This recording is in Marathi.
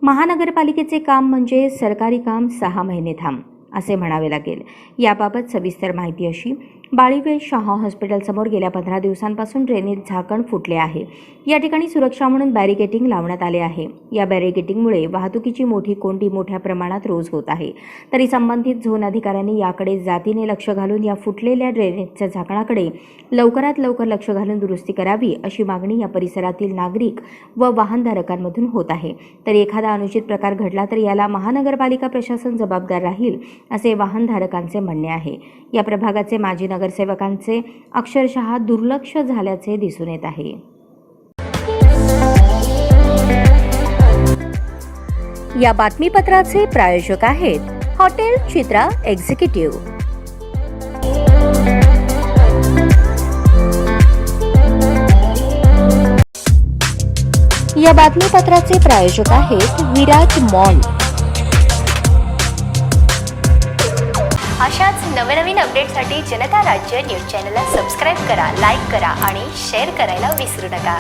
महानगरपालिकेचे काम म्हणजे सरकारी काम 6 महिने थांब असे म्हणावे लागेल। याबाबत सविस्तर माहिती अशी: बाळीवेल शहा हॉस्पिटलसमोर गेल्या 15 दिवसांपासून ड्रेनेज झाकण फुटले आहे। या ठिकाणी सुरक्षा म्हणून बॅरिकेडिंग लावण्यात आले आहे। या बॅरिकेडिंगमुळे वाहतुकीची मोठी कोंडी मोठ्या प्रमाणात रोज होत आहे। तरी संबंधित झोन अधिकाऱ्यांनी याकडे जातीने लक्ष घालून या फुटलेल्या ड्रेनेजच्या झाकणाकडे लवकरात लवकर लक्ष घालून दुरुस्ती करावी अशी मागणी या परिसरातील नागरिक व वाहनधारकांमधून होत आहे। तर एखादा अनुचित प्रकार घडला तर याला महानगरपालिका प्रशासन जबाबदार राहील असे वाहनधारकांचे म्हणणे आहे। या प्रभागाचे माजी नगरसेवकांचे अक्षरशः दुर्लक्ष झाल्याचे दिसून येत आहे। या बातमीपत्राचे प्रायोजक आहेत हॉटेल चित्रा एक्झिक्युटिव्ह। या बातमीपत्राचे प्रायोजक आहेत विराज मॉल। अशाच नवनवीन अपडेटसाठी जनता राज्य न्यूज चॅनलला सबस्क्राईब करा, लाईक करा आणि शेअर करायला विसरू नका।